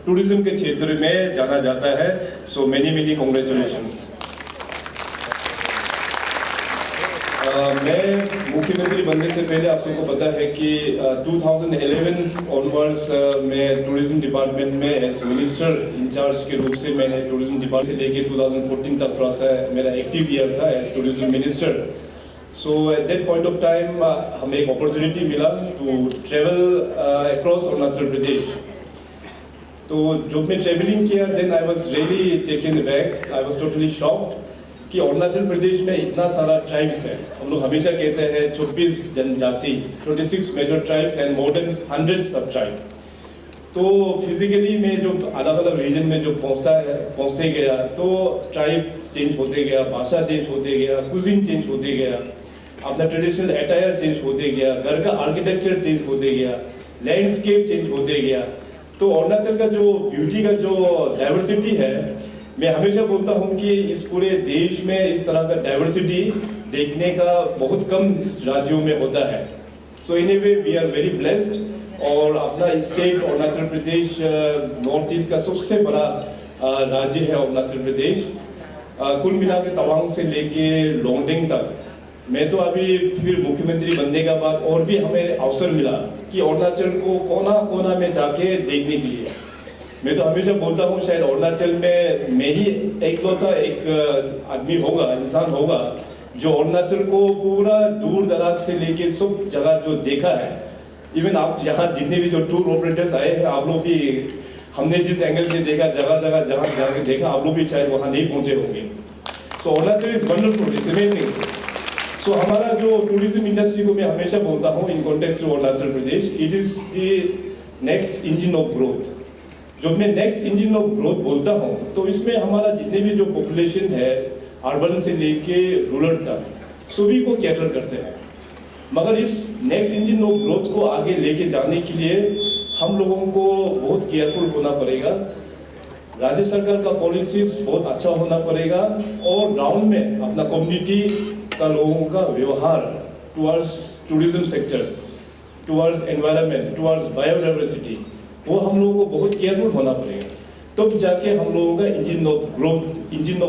Tourism के क्षेत्र में जाना जाता है। So many congratulations. मैं मुख्यमंत्री बनने से पहले आप सबको पता है कि 2011 ऑनवर्ड्स मैं टूरिज्म डिपार्टमेंट में एज मिनिस्टर इंचार्ज के रूप से मैंने टूरिज्म डिपार्टमेंट से लेके 2014 तक थोड़ा सा मेरा एक्टिव ईयर था as tourism minister. So at that point of time हमें एक अपॉर्चुनिटी मिला to travel across Arunachal Pradesh. तो जब मैं ट्रेवलिंग किया then I was really taken aback, I was totally shocked कि अरुणाचल प्रदेश में इतना सारा ट्राइब्स है। हम लोग हमेशा कहते हैं 24 जनजाति, 26 major tribes and more than 100 sub tribe. तो फिजिकली मैं जो अलग अलग रीजन में जो पहुंचते गया तो ट्राइब चेंज होते गया, भाषा चेंज होते गया, कुजिन चेंज होते गया, अपना ट्रेडिशनल अटायर चेंज होते गया, घर का आर्किटेक्चर चेंज होते गया, लैंडस्केप चेंज होते गया। तो अरुणाचल का जो ब्यूटी का जो डाइवर्सिटी है, मैं हमेशा बोलता हूं कि इस पूरे देश में इस तरह का डाइवर्सिटी देखने का बहुत कम इस राज्यों में होता है। So in a way we are very blessed. और अपना state Arunachal Pradesh north east का सबसे बड़ा राज्य है अरुणाचल प्रदेश। कुल मिला के तवांग से लेके लोंगडिंग तक मैं तो अभी फिर मुख्यमंत्री बनने के बाद और भी हमें अवसर मिला कि अरुणाचल को कोना कोना में जाके देखने के लिए। मैं तो हमेशा बोलता हूँ शायद अरुणाचल में मैं ही एकलौता एक आदमी होगा, इंसान होगा जो अरुणाचल को पूरा दूर दराज से लेके सब जगह जो देखा है। इवन आप यहाँ जितने भी जो टूर ऑपरेटर्स आए हैं, आप लोग भी हमने जिस एंगल से देखा, जगह जगह जहाँ जाके देखा, आप लोग भी शायद वहाँ नहीं पहुँचे होंगे। So Arunachal is wonderful, it's amazing. So हमारा जो टूरिज्म इंडस्ट्री को मैं हमेशा बोलता हूँ in context to Arunachal Pradesh, it is the next engine of growth. जब मैं नेक्स्ट इंजन ऑफ ग्रोथ बोलता हूँ तो इसमें हमारा जितने भी जो पॉपुलेशन है अर्बन से लेके रूरल तक सभी को कैटर करते हैं। मगर इस नेक्स्ट इंजन ऑफ ग्रोथ को आगे लेके जाने के लिए हम लोगों को बहुत केयरफुल होना पड़ेगा। राज्य सरकार का पॉलिसीज बहुत अच्छा होना पड़ेगा और ग्राउंड में अपना कम्युनिटी का लोगों का व्यवहार towards tourism sector, towards environment, towards biodiversity, वो हम लोगों को बहुत केयरफुल होना पड़ेगा। तब जाके हम लोगों का इंजन ऑफ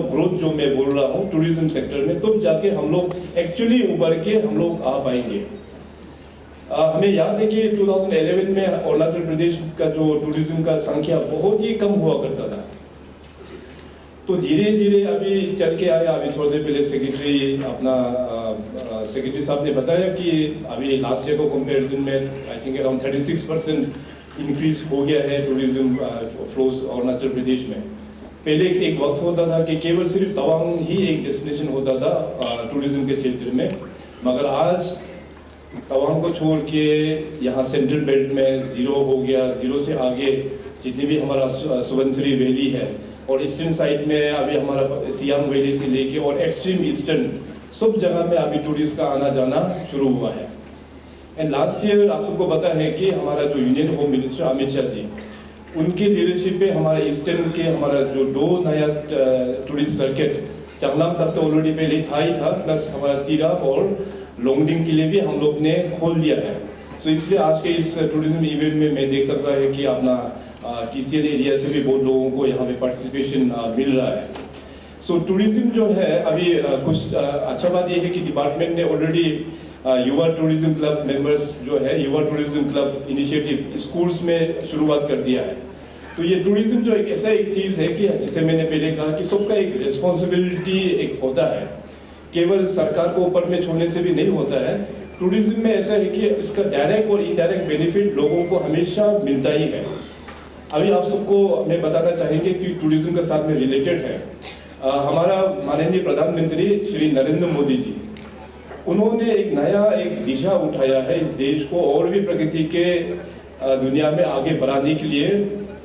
ग्रोथ जो मैं बोल रहा हूँ टूरिज्म सेक्टर में, तब जाके हम लोग एक्चुअली उभर के हम लोग आ पाएंगे। हमें याद है कि 2011 में अरुणाचल प्रदेश का जो टूरिज्म का संख्या बहुत ही कम हुआ करता था। तो धीरे धीरे अभी चल के आया। अभी थोड़ी देर पहले सेक्रेटरी साहब ने बताया कि अभी लास्ट ईयर को कंपैरिजन में आई थिंक अराउंड 36% इंक्रीज हो गया है टूरिज्म फ्लोज अरुणाचल प्रदेश में। पहले एक वक्त होता था कि केवल सिर्फ तवांग ही एक डेस्टिनेशन होता था टूरिज्म के क्षेत्र में, मगर आज तवांग को छोड़ के यहाँ सेंट्रल बेल्ट में ज़ीरो हो गया। ज़ीरो से आगे जितनी भी हमारा सुबनसिरी वैली है और ईस्टर्न साइड में अभी हमारा सियांग वैली से लेके और एक्सट्रीम ईस्टर्न सब जगह में अभी टूरिस्ट का आना जाना शुरू हुआ है। एंड लास्ट ईयर आप सबको पता है कि हमारा जो union home minister Amit Shah ji, उनके लीडरशिप पे हमारा ईस्टर्न के हमारा जो 2 नया टूरिस्ट सर्किट चांगलांग तक तो ऑलरेडी पहले था, प्लस हमारा तिराप और लोंगडिंग के लिए भी हम लोग ने खोल दिया है। सो इसलिए आज के इस टूरिज्म इवेंट में मैं देख सकता है कि अपना TCL एरिया से भी बहुत लोगों को यहाँ पे पार्टिसिपेशन मिल रहा है। सो टूरिज्म जो है अभी कुछ अच्छा बात यह है कि डिपार्टमेंट ने ऑलरेडी युवा टूरिज्म क्लब मेंबर्स जो है युवा टूरिज्म क्लब इनिशिएटिव स्कूल्स में शुरुआत कर दिया है। तो ये टूरिज्म जो एक ऐसा एक चीज़ है कि जैसे मैंने पहले कहा कि सबका एक रिस्पॉन्सिबिलिटी एक होता है, केवल सरकार को ऊपर में छोड़ने से भी नहीं होता है। टूरिज्म में ऐसा है कि इसका डायरेक्ट और इनडायरेक्ट बेनिफिट लोगों को हमेशा मिलता ही है। अभी आप सबको मैं बताना चाहेंगे कि टूरिज्म के साथ में रिलेटेड है हमारा माननीय प्रधानमंत्री श्री नरेंद्र मोदी जी, उन्होंने एक नया एक दिशा उठाया है इस देश को और भी प्रगति के दुनिया में आगे बढ़ाने के लिए,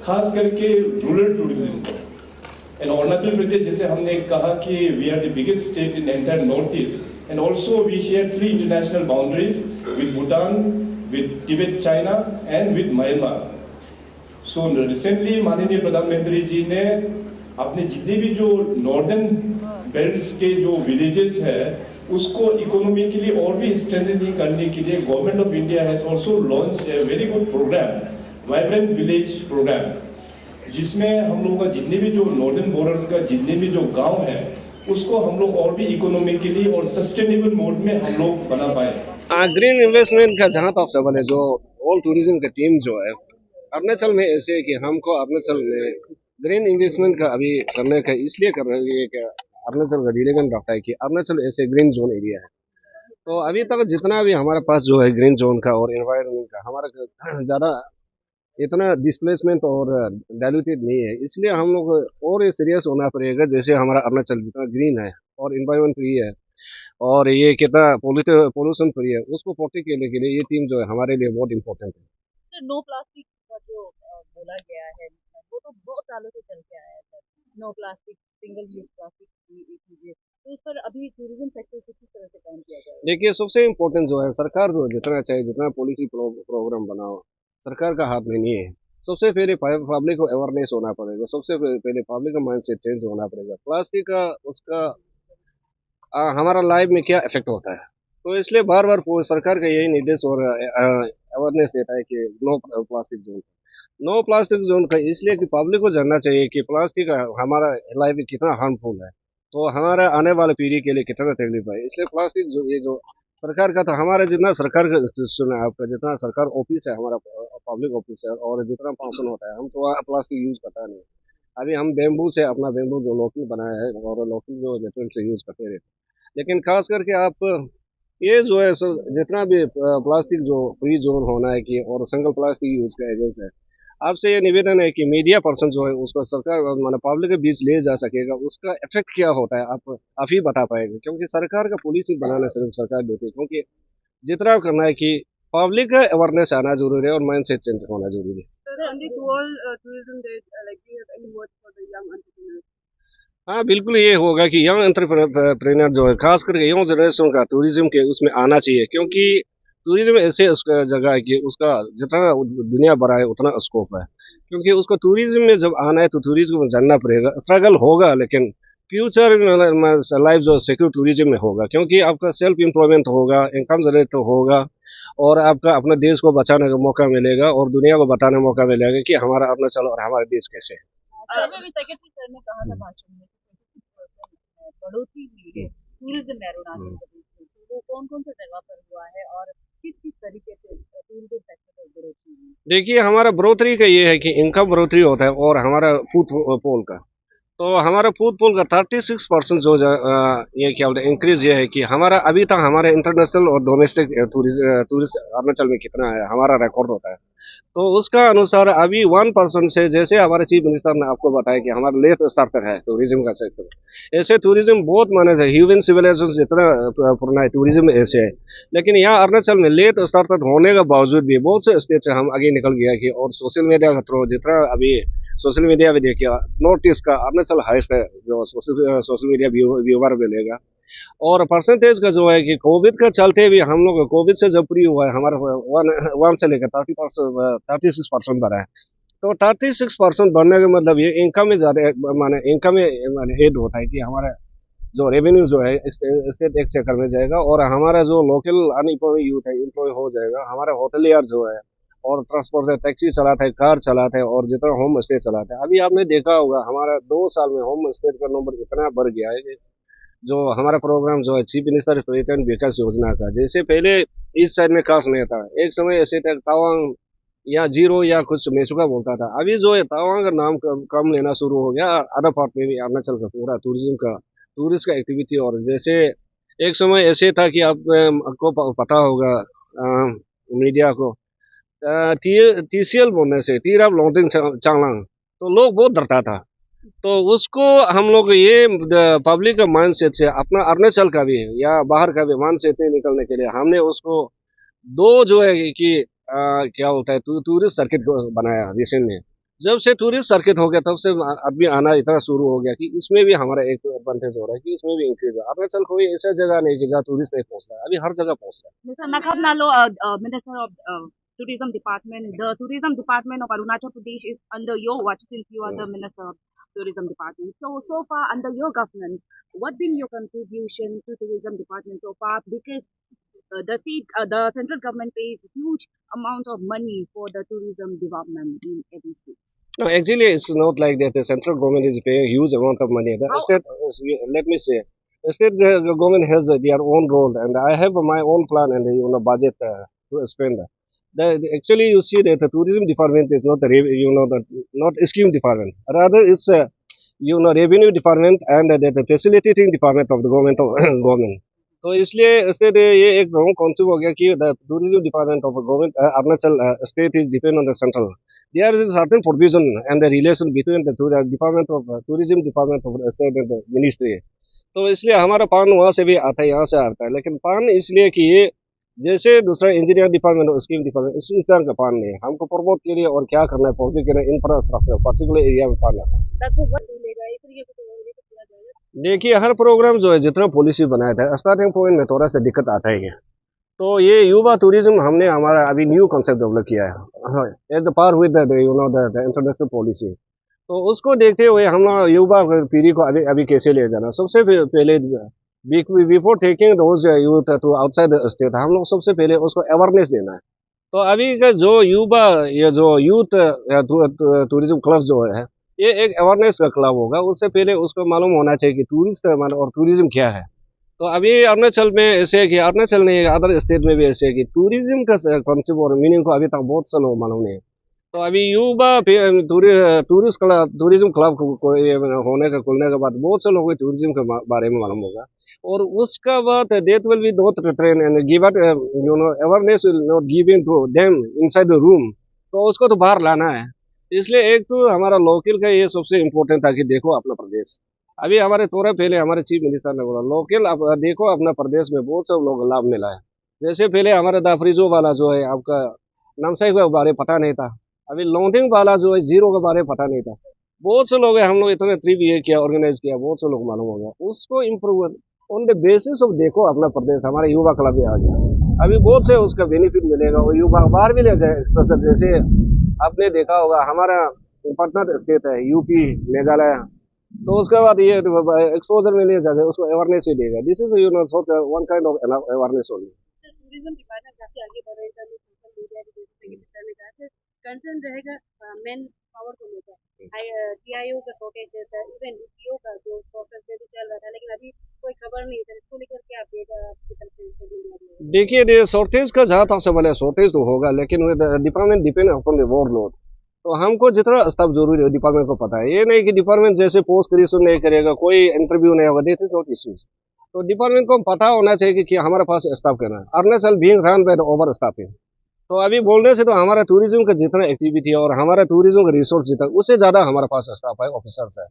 खास करके रूरल टूरिज्म को। एंड अरुणाचल प्रदेश जैसे हमने कहा कि we are the biggest state in entire north east and also we share 3 international boundaries with Bhutan, with Tibet, China and with Myanmar. So recently माननीय प्रधानमंत्री जी ने अपने जितने भी जो नॉर्दर्न बेल्ट्स के जो विलेजेस है उसको इकोनॉमिकली और भी स्ट्रेंथनिंग करने के लिए government of India has also launch a very good programme, vibrant village programme. जिसमें हम लोगों का जितने भी जो नॉर्दर्न बॉर्डर्स का जितने भी जो गांव है उसको हम लोग और भी इकोनॉमिकली और सस्टेनेबल मोड में हम लोग बना पाए। ग्रीन इन्वेस्टमेंट का जहाँ तक सवाल है, जो ऑल टूरिज्म की टीम जो है अरुणाचल में, ऐसे है कि हमको अरुणाचल में ग्रीन इन्वेस्टमेंट का अभी करने का इसलिए कर रहे हैं कि अरुणाचल का डिलीगन रखता है कि अरुणाचल ऐसे ग्रीन जोन एरिया है। तो अभी तक जितना भी हमारे पास जो है ग्रीन जोन का और एनवायरनमेंट का हमारा ज़्यादा इतना डिस्प्लेसमेंट और डाइल्यूटेड नहीं है, इसलिए हम लोग और सीरियस होना पड़ेगा। जैसे हमारा अरुणाचल जितना ग्रीन है और इन्वायरमेंट फ्री है और ये कितना पोल्यूशन फ्री है, उसको प्रोटेक्ट करने के लिए ये टीम जो है हमारे लिए बहुत इंपॉर्टेंट है। सर नो प्लास्टिक का जो बोला गया है वो तो बहुत सालों से चल के आया है sir. No plastic, single use plastic की चीजें, तो इस पर अभी टूरिज्म सेक्टर से किस तरह से काम किया जाएगा? देखिए, सबसे इम्पोर्टेंट जो है सरकार जो जितना चाहे जितना पॉलिसी प्रोग्राम बनाओ, सरकार का हाथ में नहीं है। सबसे पहले पब्लिक को अवेयरनेस होना पड़ेगा, सबसे पहले पब्लिक का माइंड सेट चेंज होना पड़ेगा। प्लास्टिक का उसका हमारा लाइफ में क्या इफेक्ट होता है, तो इसलिए बार बार सरकार का यही निर्देश और अवेयरनेस देता है कि no plastic zone, no plastic zone का, इसलिए कि पब्लिक को जानना चाहिए कि प्लास्टिक हमारा लाइफ में कितना हार्मफुल है, तो हमारे आने वाले पीढ़ी के लिए कितना तकलीफ है। इसलिए प्लास्टिक जो ये जो सरकार का, तो हमारे जितना सरकार का इंस्टीट्यूशन है, आपका जितना सरकार ऑफिस है, हमारा पब्लिक ऑफिस है और जितना फंक्शन होता है, हम तो वहाँ प्लास्टिक यूज करता नहीं। अभी हम बेम्बू से अपना बेम्बू जो लोकल बनाया है और लोकल जो मेटेरियल से यूज करते रहते, लेकिन खास करके आप ये जो है जितना भी प्लास्टिक जो फ्री जोन होना है कि और सिंगल प्लास्टिक यूज का एजेंस है, आपसे ये निवेदन है कि मीडिया पर्सन जो है उसको सरकार मतलब पब्लिक के बीच ले जा सकेगा, उसका इफेक्ट क्या होता है आप ही बता पाएंगे, क्योंकि सरकार का पॉलिसी बनाना सिर्फ सरकार देती है, क्योंकि जितना करना है कि पब्लिक का अवेयरनेस आना जरूरी है और माइंड सेट चेंज होना जरूरी है। हाँ, बिल्कुल ये होगा कि यंग एंटरप्रेन्योर जो है, खास करके यंग जनरेशन का टूरिज्म के उसमें आना चाहिए, क्योंकि टूरिज्म ऐसे उसका जगह है कि उसका जितना दुनिया बड़ा है उतना स्कोप है, क्योंकि उसको टूरिज्म में जब आना है तो टूरिज्म में जानना पड़ेगा। स्ट्रगल होगा लेकिन फ्यूचर लाइफ जो सिक्योर टूरिज्म में होगा, क्योंकि आपका सेल्फ एम्प्लॉयमेंट होगा, इनकम जनरेट होगा और आपका अपने देश को बचाने का मौका मिलेगा और दुनिया को बताने का मौका मिलेगा कि हमारा अरुणाचल और हमारा देश कैसे है। सर्वे में सेक्रेटरी सर ने कहा था भाषण में कि 22% बढ़ोतरी हुई है टूरिज्म में अरुणाचल प्रदेश में, तो वो कौन कौन सी जगह पर हुआ है और किस किस तरीके से टूरिज्म सेक्टर पर बढ़ोतरी हुई? देखिए, हमारा बढ़ोतरी का ये है कि इनकम बढ़ोतरी होता है और हमारा फूड का, तो हमारा फूड पूल का 36% जो ये क्या बोलते हैं इंक्रीज ये है कि हमारा अभी तक हमारे इंटरनेशनल और डोमेस्टिक टूरिस्ट अरुणाचल में कितना है हमारा रिकॉर्ड होता है, तो उसका अनुसार अभी 1% से, जैसे हमारे चीफ मिनिस्टर ने आपको बताया कि हमारा लेट स्टार्टर है टूरिज्म का सेक्टर, ऐसे टूरिज्म बहुत माने है, ह्यूमन सिविलाइजेशन जितना पुराना है टूरिज्म ऐसे है, लेकिन यहाँ अरुणाचल में लेट स्टार्टर होने के बावजूद भी बहुत से स्टेट से हम आगे निकल गया कि, और सोशल मीडिया के थ्रू जितना अभी सोशल मीडिया भी देखिए, नॉर्थ ईस्ट का अरुणाचल हाइस्ट है जो सोशल मीडिया व्यूवर मिलेगा। और परसेंटेज का जो है कि कोविड का चलते भी हम लोग कोविड से जब फ्री हुआ है हमारा वन से लेकर 36% बढ़ा है, तो 36% बढ़ने का मतलब ये इनकम में ज़्यादा माने इनकम में माने एड होता है कि हमारा जो रेवेन्यू जो है स्टेट एक सेक्टर में जाएगा और हमारा जो लोकल अनएम्प्लॉय यूथ है एम्प्लॉय हो जाएगा, हमारा होटलियर जो है और ट्रांसपोर्ट है, टैक्सी चलाते हैं, कार चलाते हैं और जितना होम स्टे चलाते हैं। अभी आपने देखा होगा हमारा 2 साल में होम स्टे का नंबर इतना बढ़ गया है कि जो हमारा प्रोग्राम जो है चीफ मिनिस्टर पर्यटन विकास योजना का, जैसे पहले इस साइड में खास नहीं था, एक समय ऐसे था तवांग या जीरो या कुछ मेचुका बोलता था, अभी जो है तवांग का नाम कम लेना शुरू हो गया, अदर पार्ट में भी अरुणाचल का पूरा टूरिज्म का टूरिस्ट का एक्टिविटी। और जैसे एक समय ऐसे था कि आपको पता होगा मीडिया को टीसीएल बोलने से तीराब लोटिंग चांगलांग, तो लोग बहुत डरता था, तो उसको हम लोग ये पब्लिक का माइंड सेट से अपना अरुणाचल का भी या बाहर का भी माइंड सेट में निकलने के लिए हमने उसको दो जो है कि क्या होता है टूरिस्ट सर्किट को बनाया रिसेंट में। जब से टूरिस्ट सर्किट हो गया तब से आदमी आना इतना शुरू हो गया कि इसमें भी हमारा एक एडवांटेज हो रहा है कि इसमें भी इंक्रीज है। अरुणाचल कोई ऐसा जगह नहीं कि जहाँ टूरिस्ट नहीं पहुंच रहा है, अभी हर जगह पहुंच रहा है। Mr. Nakabnalo, Minister of Tourism Department, the Tourism Department of Arunachal Pradesh is under your watch since you are the Minister of Tourism Department. So far under your governance, what been your contribution to Tourism Department so far? Because the central government pays huge amount of money for the tourism development in every state. No, actually, it's not like that. The central government is paying a huge amount of money. The How- state, let me say, the state the government has their own role, and I have my own plan and budget to spend. Actually, you see that the tourism department is not the not a scheme department. Rather, it's revenue department and the facilitating department of the government of government. तो इसलिए इससे ये एक प्रमुख concept हो गया कि the tourism department of government Arunachal state is depend on the central. There is a certain provision and the relation between the department of tourism department of state and the ministry. तो इसलिए हमारा पान वहाँ से भी आता है, यहाँ से आता है, लेकिन पान इसलिए कि ये जैसे दूसरा इंजीनियर डिपार्टमेंट और स्कीम डिपार्टमेंट इस तरह का पान नहीं है. हमको प्रमोट के लिए और क्या करना है, पहुंचे के लिए इंफ्रास्ट्रक्चर पर्टिकुलर एरिया में पान है. That's what मिलेगा इस तरीके से तो ये तो पूरा जाएगा. देखिए, हर प्रोग्राम जो है जितना पॉलिसी बनाया था स्टार्टिंग पॉइंट में थोड़ा सा दिक्कत आता है. तो ये युवा टूरिज्म हमने हमारा अभी न्यू कॉन्सेप्ट डेवलप किया है at the par with the international policy. तो उसको देखते हुए हम युवा पीढ़ी को अभी कैसे ले जाना. सबसे पहले before taking those youth to outside the state, हम लोग सबसे पहले उसको अवेयरनेस देना है. तो अभी का जो युवा या जो यूथ टूरिज्म क्लब जो है, ये एक अवेयरनेस का क्लब होगा. उससे पहले उसको मालूम होना चाहिए कि टूरिस्ट और टूरिज्म क्या है. तो अभी अरुणाचल में ऐसे है कि अरुणाचल नहीं, अदर स्टेट में भी ऐसे है कि टूरिज्म का कॉन्सेप्ट और मीनिंग को अभी तक बहुत से लोग मालूम नहीं है. तो अभी युवा टूरिज्म क्लब होने का खुलने के बाद बहुत से लोगों को टूरिज्म के बारे में मालूम होगा. और उसका बाद that will be not train and give it awareness will not given to them inside the room. तो उसको तो बाहर लाना है. इसलिए एक तो हमारा लोकल का ये सबसे इम्पोर्टेंट था कि देखो अपना प्रदेश. अभी हमारे थोड़ा पहले हमारे चीफ मिनिस्टर ने बोला लोकल आप देखो अपना प्रदेश में बहुत से लोग लाभ मिला है. जैसे पहले हमारे दाफरीजो वाला जो है आपका नामसाई के बारे पता नहीं था. अभी लॉन्थिंग वाला जो है जीरो के बारे में पता नहीं था. बहुत से लोग हैं, हम लोग इतने ट्रिप ये किया, ऑर्गेनाइज किया, बहुत से लोग मालूम हो गया. उसको improve on the basis of देखो अपना प्रदेश. हमारा युवा क्लब भी आ गया. अभी बहुत से उसका बेनिफिट मिलेगा और युवा बाहर भी ले जाए एक्सप्रेस. जैसे आपने देखा होगा हमारा पार्टनर स्टेट है यूपी, मेघालय. तो उसके बाद ये एक्सपोजर में नहीं जाएगा, उसको अवेयरनेस ही देगा. This is one kind of awareness only. Tourism department काफी आगे बढ़ रही है सोशल मीडिया की वजह से कंसर्न रहेगा मैन पावर को लेकर. टीआईओ का शॉर्टेज है, इवन डीपीओ का जो प्रोसेस भी चल रहा था, लेकिन अभी कोई खबर नहीं है. इसको लेकर क्या अपडेट आपकी तरफ से? देखिए, शॉर्टेज का जहाँ तक सवाल है, शॉर्टेज तो होगा, लेकिन department depend upon the workload. तो हमको जितना स्टाफ जरूरी है डिपार्टमेंट को पता है. ये नहीं कि डिपार्टमेंट जैसे पोस्ट क्रिएशन नहीं करेगा, कोई इंटरव्यू नहीं होगा, दिस इज नॉट इश्यूज. तो डिपार्टमेंट को पता होना चाहिए कि हमारे पास स्टाफ करना है. Arunachal being run by the over staffing. तो अभी बोलने से तो हमारा टूरिज्म का जितना एक्टिविटी है और हमारा टूरिज्म का रिसोर्स जितना उससे ज़्यादा हमारे पास स्टाफ है, ऑफिसर्स है.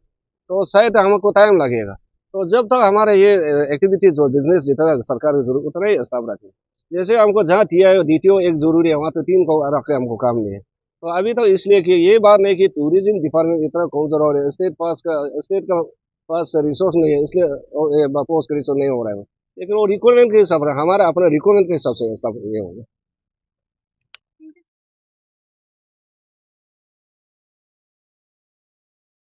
तो शायद हमको टाइम लगेगा. तो जब तक हमारा ये एक्टिविटीज और बिजनेस जितना सरकार की जरूरत उतना ही स्टाफ रखें. जैसे हमको जहाँ टीआईओ डीटीओ एक जरूरी है, वहाँ तो 3 को रख के हमको काम नहीं है. तो अभी तो इसलिए कि ये बात नहीं कि टूरिज्म डिपार्टमेंट इतना कमजोर हो रहा है, स्टेट का पास रिसोर्स नहीं है, इसलिए पोस्ट क्रिएशन नहीं हो रहा है. लेकिन वो रिक्वायरमेंट के हिसाब से हमारा अपना रिक्वायरमेंट के हिसाब से सब ये होगा.